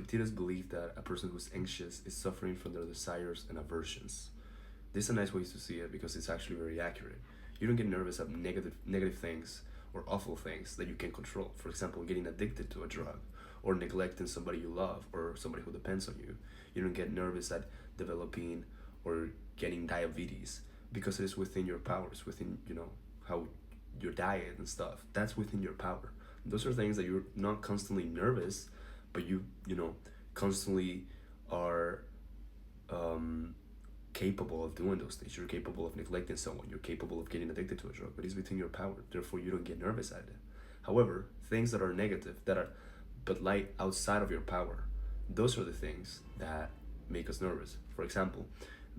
Epictetus believed that a person who's anxious is suffering from their desires and aversions. This is a nice way to see it because it's actually very accurate. You don't get nervous at negative things or awful things that you can control. For example, getting addicted to a drug or neglecting somebody you love or somebody who depends on you. You don't get nervous at developing or getting diabetes because it is within your powers, within, how your diet and stuff. That's within your power. Those are things that you're not constantly nervous, but constantly are capable of doing those things. You're capable of neglecting someone. You're capable of getting addicted to a drug, but it's within your power. Therefore, you don't get nervous at it. However, things that are negative, but lie outside of your power, those are the things that make us nervous. For example,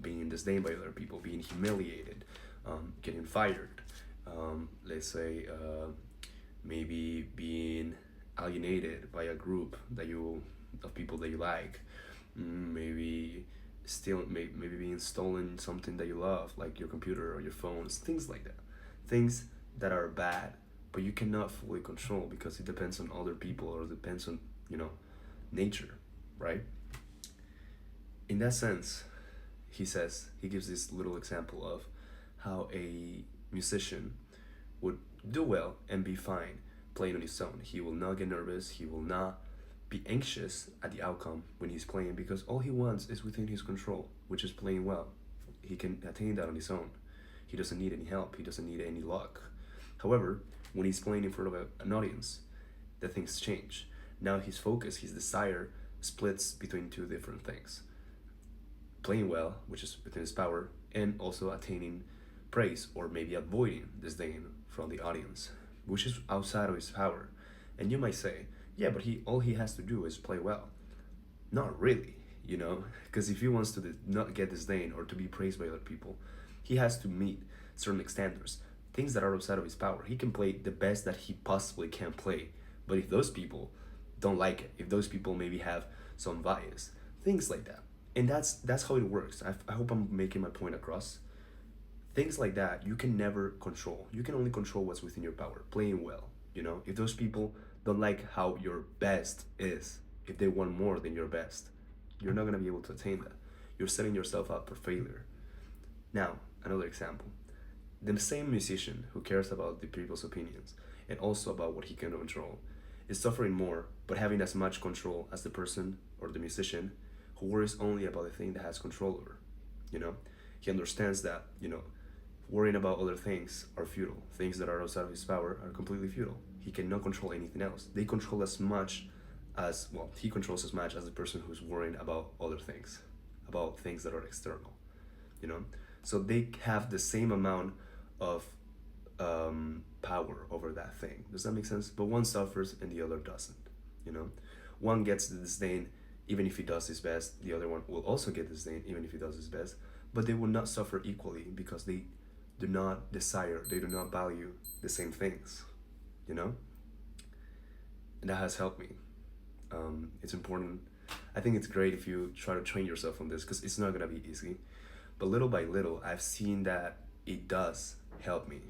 being disdained by other people, being humiliated, getting fired. Let's say maybe being alienated by a group of people that you like. Maybe maybe being stolen something that you love, like your computer or your phones, things like that. Things that are bad, but you cannot fully control because it depends on other people or depends on nature, right? In that sense, he gives this little example of how a musician would do well and be fine playing on his own. He will not get nervous. He will not be anxious at the outcome when he's playing because all he wants is within his control, which is playing well. He can attain that on his own. He doesn't need any help. He doesn't need any luck. However, when he's playing in front of an audience, the things change. Now his focus, his desire splits between two different things. Playing well, which is within his power, and also attaining praise or maybe avoiding disdain from the audience, which is outside of his power. And you might say, yeah, but all he has to do is play well. Not really, because if he wants to not get disdain or to be praised by other people, he has to meet certain standards, things that are outside of his power. He can play the best that he possibly can play, but if those people don't like it, if those people maybe have some bias, things like that. And that's how it works. I hope I'm making my point across. Things like that you can never control. You can only control what's within your power, playing well. If those people don't like how your best is, if they want more than your best, you're not going to be able to attain that. You're setting yourself up for failure. Now, another example. The same musician who cares about the people's opinions and also about what he can control is suffering more but having as much control as the person or the musician who worries only about the thing that has control over. He understands that, worrying about other things are futile. Things that are outside of his power are completely futile. He cannot control anything else. He controls as much as the person who's worrying about other things, about things that are external, So they have the same amount of power over that thing. Does that make sense? But one suffers and the other doesn't, One gets the disdain even if he does his best. The other one will also get disdain even if he does his best. But they will not suffer equally because they do not value the same things, And that has helped me. It's important. I think it's great if you try to train yourself on this because it's not going to be easy. But little by little, I've seen that it does help me.